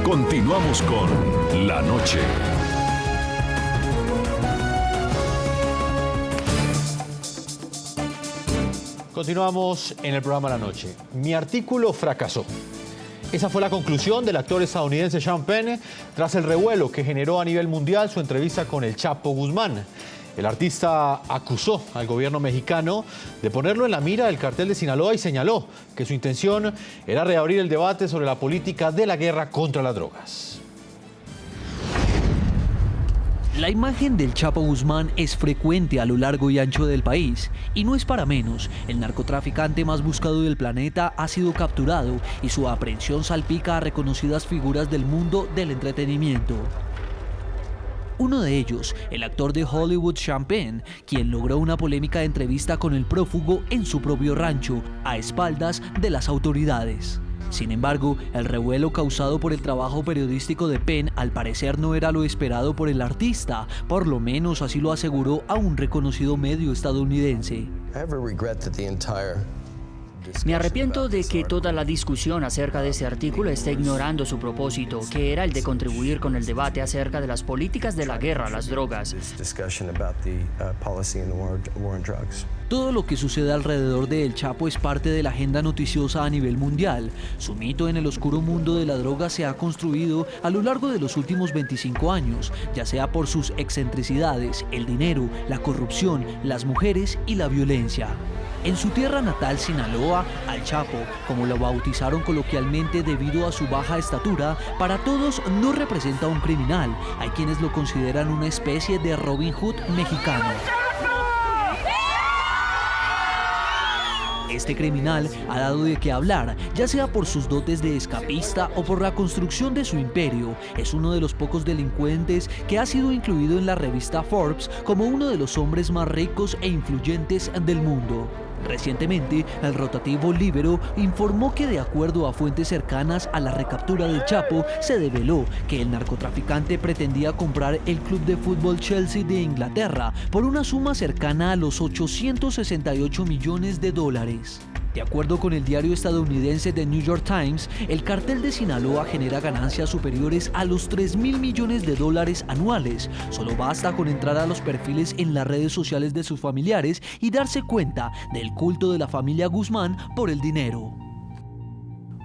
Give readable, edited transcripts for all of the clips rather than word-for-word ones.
Continuamos con La Noche. Continuamos en el programa La Noche. Mi artículo fracasó. Esa fue la conclusión del actor estadounidense Sean Penn tras el revuelo que generó a nivel mundial su entrevista con el Chapo Guzmán. El artista acusó al gobierno mexicano de ponerlo en la mira del cartel de Sinaloa y señaló que su intención era reabrir el debate sobre la política de la guerra contra las drogas. La imagen del Chapo Guzmán es frecuente a lo largo y ancho del país, y no es para menos. El narcotraficante más buscado del planeta ha sido capturado y su aprehensión salpica a reconocidas figuras del mundo del entretenimiento. Uno de ellos, el actor de Hollywood Sean Penn, quien logró una polémica entrevista con el prófugo en su propio rancho, a espaldas de las autoridades. Sin embargo, el revuelo causado por el trabajo periodístico de Penn al parecer no era lo esperado por el artista, por lo menos así lo aseguró a un reconocido medio estadounidense. Me arrepiento de que toda la discusión acerca de ese artículo esté ignorando su propósito, que era el de contribuir con el debate acerca de las políticas de la guerra a las drogas. Todo lo que sucede alrededor de El Chapo es parte de la agenda noticiosa a nivel mundial. Su mito en el oscuro mundo de la droga se ha construido a lo largo de los últimos 25 años, ya sea por sus excentricidades, el dinero, la corrupción, las mujeres y la violencia. En su tierra natal, Sinaloa, al Chapo, como lo bautizaron coloquialmente debido a su baja estatura, para todos no representa un criminal. Hay quienes lo consideran una especie de Robin Hood mexicano. Este criminal ha dado de qué hablar, ya sea por sus dotes de escapista o por la construcción de su imperio. Es uno de los pocos delincuentes que ha sido incluido en la revista Forbes como uno de los hombres más ricos e influyentes del mundo. Recientemente, el rotativo Libero informó que, de acuerdo a fuentes cercanas a la recaptura del Chapo, se develó que el narcotraficante pretendía comprar el club de fútbol Chelsea de Inglaterra por una suma cercana a los 868 millones de dólares. De acuerdo con el diario estadounidense The New York Times, el cartel de Sinaloa genera ganancias superiores a los 3.000 millones de dólares anuales. Solo basta con entrar a los perfiles en las redes sociales de sus familiares y darse cuenta del culto de la familia Guzmán por el dinero.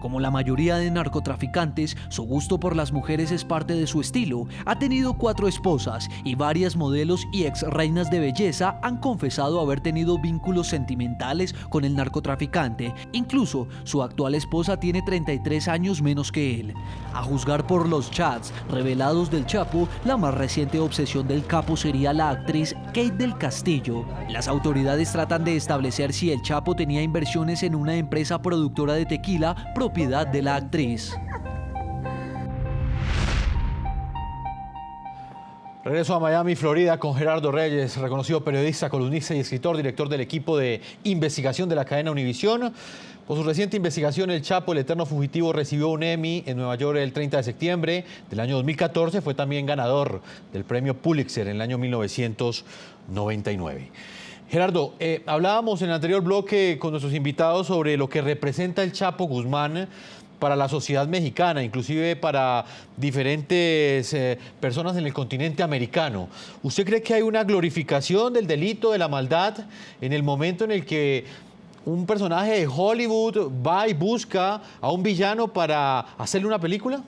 Como la mayoría de narcotraficantes, su gusto por las mujeres es parte de su estilo. Ha tenido 4 esposas y varias modelos y ex reinas de belleza han confesado haber tenido vínculos sentimentales con el narcotraficante. Incluso su actual esposa tiene 33 años menos que él. A juzgar por los chats revelados del Chapo, la más reciente obsesión del capo sería la actriz Kate del Castillo. Las autoridades tratan de establecer si el Chapo tenía inversiones en una empresa productora de tequila propiedad de la actriz. Regreso a Miami, Florida, con Gerardo Reyes, reconocido periodista, columnista y escritor, director del equipo de investigación de la cadena Univisión. Por su reciente investigación, El Chapo, el eterno fugitivo, recibió un Emmy en Nueva York el 30 de septiembre del año 2014. Fue también ganador del premio Pulitzer en el año 1999. Gerardo, hablábamos en el anterior bloque con nuestros invitados sobre lo que representa el Chapo Guzmán para la sociedad mexicana, inclusive para diferentes personas en el continente americano. ¿Usted cree que hay una glorificación del delito, de la maldad, en el momento en el que un personaje de Hollywood va y busca a un villano para hacerle una película?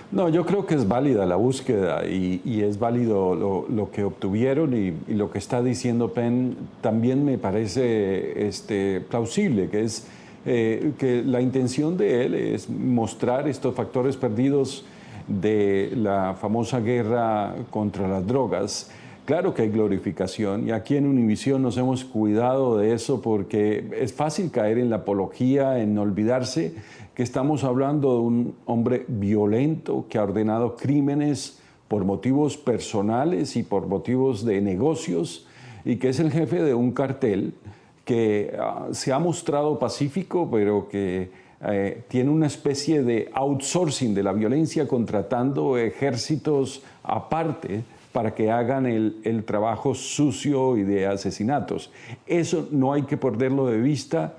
No, yo creo que es válida la búsqueda y es válido lo que obtuvieron y lo que está diciendo Penn también me parece plausible, que es que la intención de él es mostrar estos factores perdidos de la famosa guerra contra las drogas. Claro que hay glorificación y aquí en Univisión nos hemos cuidado de eso porque es fácil caer en la apología, en olvidarse que estamos hablando de un hombre violento que ha ordenado crímenes por motivos personales y por motivos de negocios y que es el jefe de un cartel que se ha mostrado pacífico, pero que tiene una especie de outsourcing de la violencia, contratando ejércitos aparte para que hagan el trabajo sucio y de asesinatos. Eso no hay que perderlo de vista.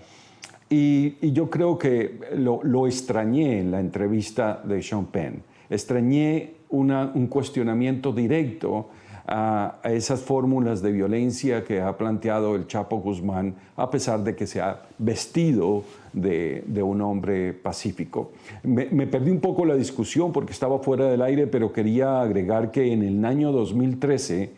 Y yo creo que lo extrañé en la entrevista de Sean Penn. Extrañé un cuestionamiento directo a esas fórmulas de violencia que ha planteado el Chapo Guzmán, a pesar de que se ha vestido de un hombre pacífico. Me perdí un poco la discusión porque estaba fuera del aire, pero quería agregar que en el año 2013,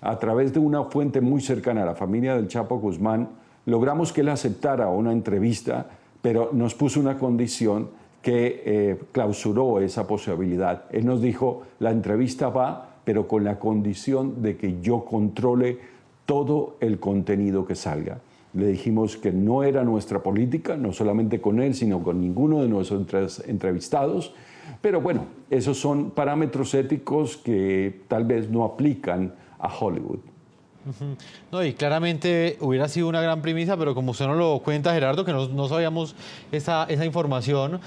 a través de una fuente muy cercana a la familia del Chapo Guzmán, logramos que él aceptara una entrevista, pero nos puso una condición que clausuró esa posibilidad. Él nos dijo, la entrevista va, pero con la condición de que yo controle todo el contenido que salga. Le dijimos que no era nuestra política, no solamente con él, sino con ninguno de nuestros entrevistados. Pero bueno, esos son parámetros éticos que tal vez no aplican a Hollywood. No, y claramente hubiera sido una gran primicia, pero como usted nos lo cuenta, Gerardo, que no sabíamos esa información,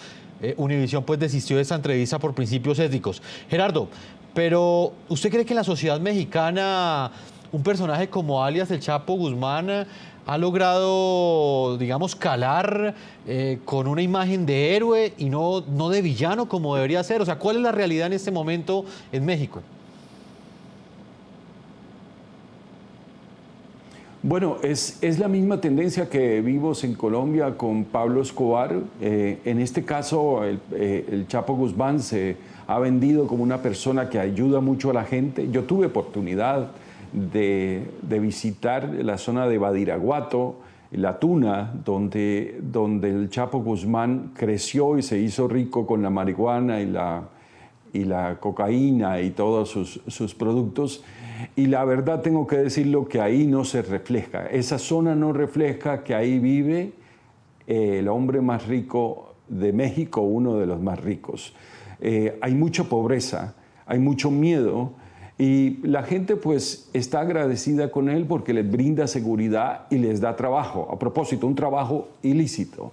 Univisión pues desistió de esa entrevista por principios éticos. Gerardo, pero ¿usted cree que en la sociedad mexicana un personaje como alias el Chapo Guzmán ha logrado, digamos, calar con una imagen de héroe y no de villano como debería ser? O sea, ¿cuál es la realidad en este momento en México? Bueno, es la misma tendencia que vimos en Colombia con Pablo Escobar. En este caso, el Chapo Guzmán se ha vendido como una persona que ayuda mucho a la gente. Yo tuve oportunidad de visitar la zona de Badiraguato, La Tuna, donde el Chapo Guzmán creció y se hizo rico con la marihuana y la cocaína y todos sus productos. Y la verdad tengo que decirlo que ahí no se refleja. Esa zona no refleja que ahí vive el hombre más rico de México, uno de los más ricos. Hay mucha pobreza, hay mucho miedo y la gente pues está agradecida con él porque les brinda seguridad y les da trabajo. A propósito, un trabajo ilícito.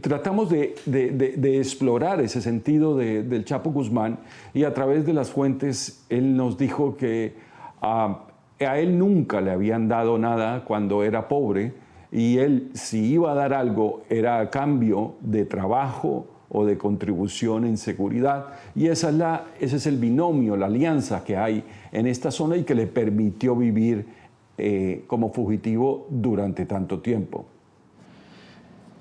Tratamos de explorar ese sentido del Chapo Guzmán y a través de las fuentes él nos dijo que a él nunca le habían dado nada cuando era pobre y él si iba a dar algo era a cambio de trabajo o de contribución en seguridad y ese es el binomio, la alianza que hay en esta zona y que le permitió vivir como fugitivo durante tanto tiempo.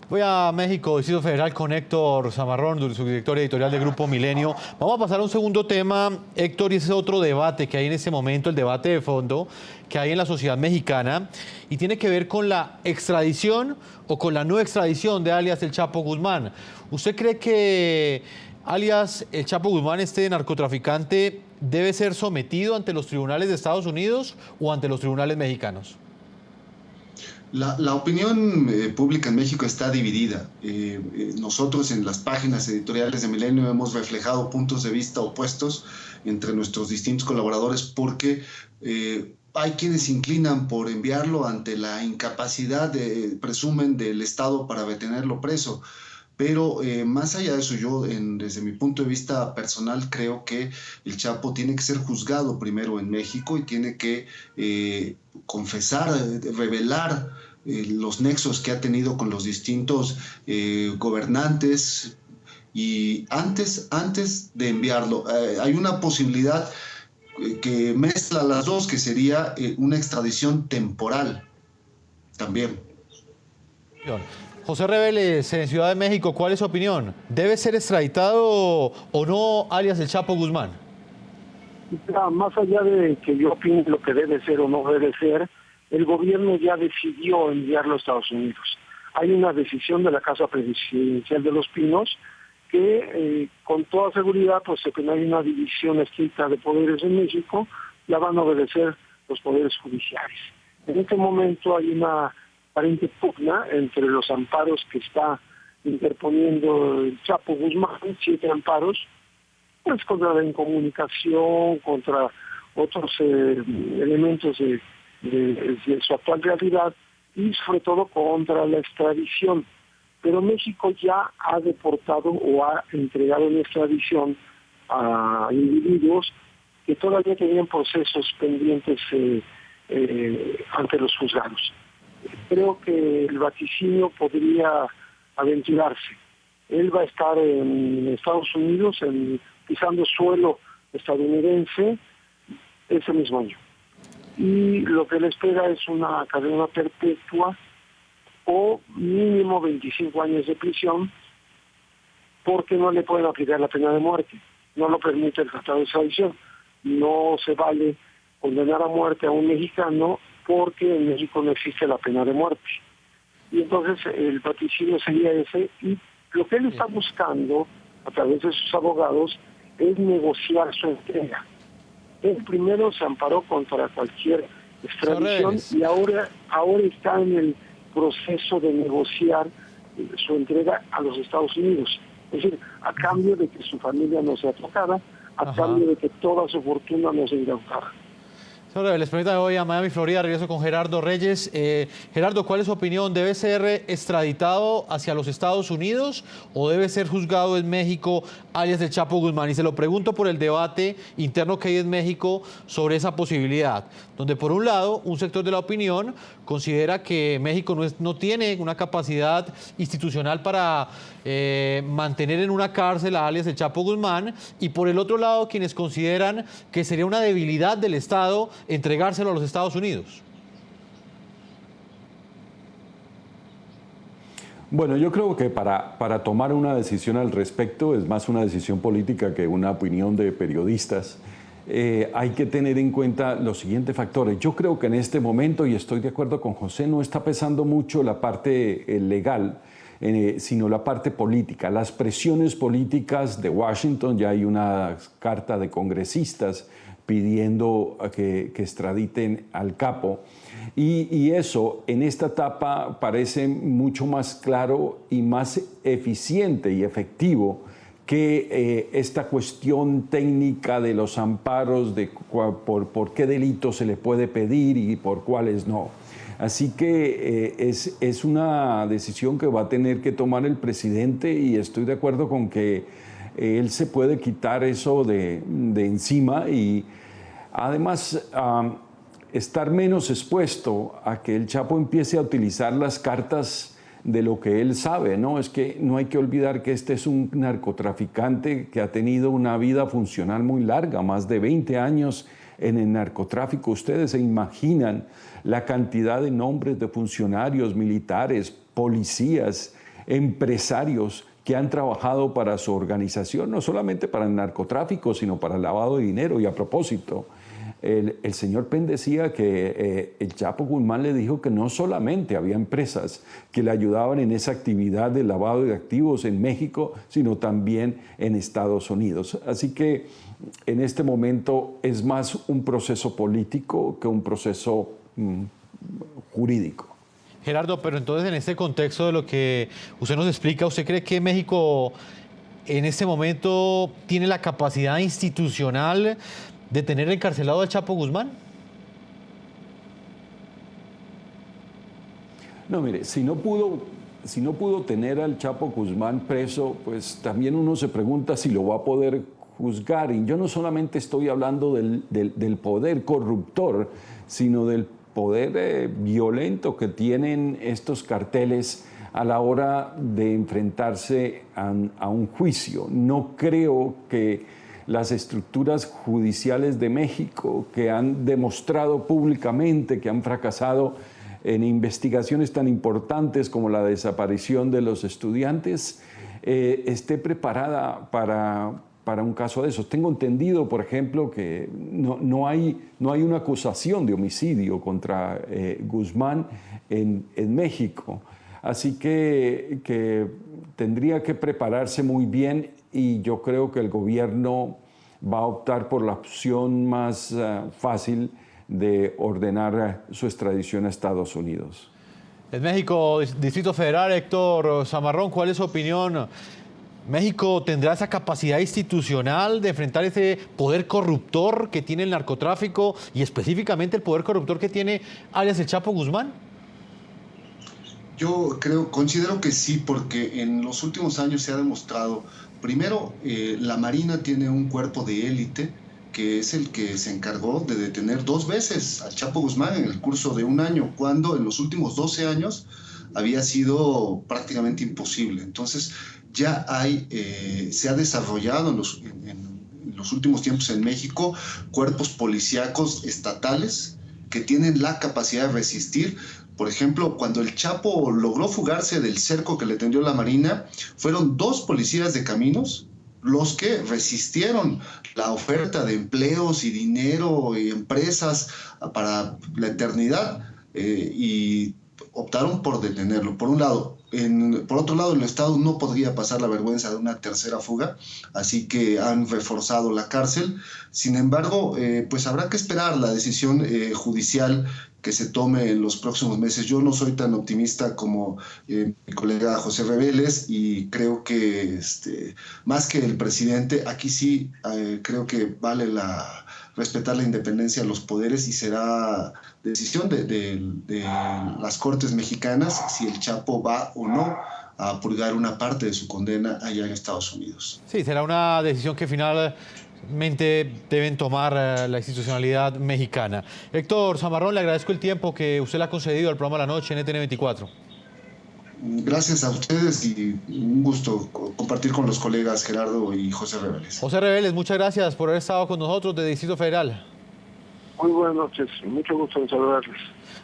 Voy a México, Distrito Federal, con Héctor Zamarrón, subdirector editorial del Grupo Milenio. Vamos a pasar a un segundo tema, Héctor, y ese otro debate que hay en este momento, el debate de fondo que hay en la sociedad mexicana, y tiene que ver con la extradición o con la no extradición de alias el Chapo Guzmán. ¿Usted cree que alias el Chapo Guzmán, este narcotraficante, debe ser sometido ante los tribunales de Estados Unidos o ante los tribunales mexicanos? La opinión pública en México está dividida. Nosotros en las páginas editoriales de Milenio hemos reflejado puntos de vista opuestos entre nuestros distintos colaboradores porque hay quienes se inclinan por enviarlo ante la incapacidad, presumen, del Estado para detenerlo preso. Pero más allá de eso, yo desde mi punto de vista personal creo que el Chapo tiene que ser juzgado primero en México y tiene que confesar, revelar los nexos que ha tenido con los distintos gobernantes y antes de enviarlo. Hay una posibilidad que mezcla las dos, que sería una extradición temporal también. José Reveles, en Ciudad de México, ¿cuál es su opinión? ¿Debe ser extraditado o no alias el Chapo Guzmán? Más allá de que yo opine lo que debe ser o no debe ser, el gobierno ya decidió enviarlo a Estados Unidos. Hay una decisión de la Casa Presidencial de Los Pinos que con toda seguridad, pues que no hay una división estricta de poderes en México, la van a obedecer los poderes judiciales. En este momento hay una aparente pugna entre los amparos que está interponiendo el Chapo Guzmán, 7 amparos, pues contra la incomunicación, contra otros elementos de su actual realidad y sobre todo contra la extradición. Pero México ya ha deportado o ha entregado en extradición a individuos que todavía tenían procesos pendientes ante los juzgados. creo que el vaticinio podría aventurarse. Él va a estar en Estados Unidos, pisando suelo estadounidense ese mismo año. Y lo que le espera es una cadena perpetua o mínimo 25 años de prisión, porque no le pueden aplicar la pena de muerte. No lo permite el Tratado de Extradición. No se vale condenar a muerte a un mexicano porque en México no existe la pena de muerte. Y entonces el vaticinio sería ese, y lo que él está buscando a través de sus abogados es negociar su entrega. Él primero se amparó contra cualquier extradición y ahora está en el proceso de negociar su entrega a los Estados Unidos. Es decir, a cambio de que su familia no sea tocada, a cambio de que toda su fortuna no sea incautada. Les permito, voy a Miami, Florida, regreso con Gerardo Reyes. Gerardo, ¿cuál es su opinión? ¿Debe ser extraditado hacia los Estados Unidos o debe ser juzgado en México, alias el Chapo Guzmán? Y se lo pregunto por el debate interno que hay en México sobre esa posibilidad, donde por un lado un sector de la opinión considera que México no tiene una capacidad institucional para mantener en una cárcel a alias el Chapo Guzmán, y por el otro lado quienes consideran que sería una debilidad del Estado entregárselo a los Estados Unidos. Bueno, yo creo que para tomar una decisión al respecto es más una decisión política que una opinión de periodistas. Hay que tener en cuenta los siguientes factores. Yo creo que en este momento, y estoy de acuerdo con José, no está pesando mucho la parte legal, sino la parte política. Las presiones políticas de Washington, ya hay una carta de congresistas pidiendo que extraditen al capo. Y eso en esta etapa parece mucho más claro y más eficiente y efectivo que esta cuestión técnica de los amparos, de por qué delitos se le puede pedir y por cuáles no. Así que es una decisión que va a tener que tomar el presidente, y estoy de acuerdo con que él se puede quitar eso de encima y además estar menos expuesto a que el Chapo empiece a utilizar las cartas de lo que él sabe, ¿no? Es que no hay que olvidar que este es un narcotraficante que ha tenido una vida funcional muy larga, más de 20 años en el narcotráfico. Ustedes se imaginan la cantidad de nombres de funcionarios militares, policías, empresarios que han trabajado para su organización, no solamente para el narcotráfico, sino para el lavado de dinero. Y a propósito, el señor Penn decía que el Chapo Guzmán le dijo que no solamente había empresas que le ayudaban en esa actividad de lavado de activos en México, sino también en Estados Unidos. Así que en este momento es más un proceso político que un proceso jurídico. Gerardo, pero entonces en este contexto de lo que usted nos explica, ¿usted cree que México en este momento tiene la capacidad institucional de tener encarcelado al Chapo Guzmán? No, mire, si no pudo tener al Chapo Guzmán preso, pues también uno se pregunta si lo va a poder juzgar. Y yo no solamente estoy hablando del poder corruptor, sino del poder violento que tienen estos carteles a la hora de enfrentarse a un juicio. No creo que las estructuras judiciales de México, que han demostrado públicamente que han fracasado en investigaciones tan importantes como la desaparición de los estudiantes, esté preparada para un caso de esos. Tengo entendido, por ejemplo, que no hay una acusación de homicidio contra Guzmán en México. Así que tendría que prepararse muy bien, y yo creo que el gobierno va a optar por la opción más fácil de ordenar su extradición a Estados Unidos. En México, Distrito Federal, Héctor Zamarrón, ¿cuál es su opinión? ¿México tendrá esa capacidad institucional de enfrentar ese poder corruptor que tiene el narcotráfico y específicamente el poder corruptor que tiene alias el Chapo Guzmán? Yo considero que sí, porque en los últimos años se ha demostrado, primero, la Marina tiene un cuerpo de élite que es el que se encargó de detener 2 veces al Chapo Guzmán en el curso de un año, cuando en los últimos 12 años había sido prácticamente imposible. Entonces ya se ha desarrollado en los últimos tiempos en México cuerpos policíacos estatales que tienen la capacidad de resistir. Por ejemplo, cuando el Chapo logró fugarse del cerco que le tendió la Marina, fueron 2 policías de caminos los que resistieron la oferta de empleos y dinero y empresas para la eternidad y optaron por detenerlo, por un lado. Por otro lado, el Estado no podría pasar la vergüenza de una tercera fuga, así que han reforzado la cárcel. Sin embargo, pues habrá que esperar la decisión judicial que se tome en los próximos meses. Yo no soy tan optimista como mi colega José Reveles y creo que más que el presidente, aquí sí creo que vale respetar la independencia de los poderes y será decisión de las Cortes mexicanas si el Chapo va o no a purgar una parte de su condena allá en Estados Unidos. Sí, será una decisión que finalmente deben tomar la institucionalidad mexicana. Héctor Zamarrón, le agradezco el tiempo que usted le ha concedido al programa La Noche en NTN 24. Gracias a ustedes y un gusto compartir con los colegas Gerardo y José Reveles. José Reveles, muchas gracias por haber estado con nosotros de Distrito Federal. Muy buenas noches, mucho gusto en saludarles.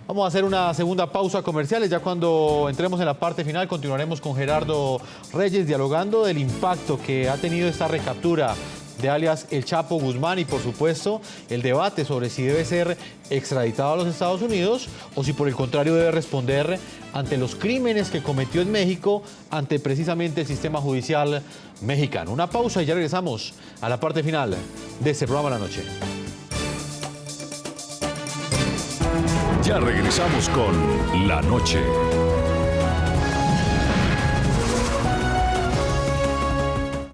Vamos a hacer una segunda pausa comercial. Ya cuando entremos en la parte final continuaremos con Gerardo Reyes dialogando del impacto que ha tenido esta recaptura de alias El Chapo Guzmán y, por supuesto, el debate sobre si debe ser extraditado a los Estados Unidos o si, por el contrario, debe responder ante los crímenes que cometió en México ante precisamente el sistema judicial mexicano. Una pausa y ya regresamos a la parte final de este programa La Noche. Ya regresamos con La Noche.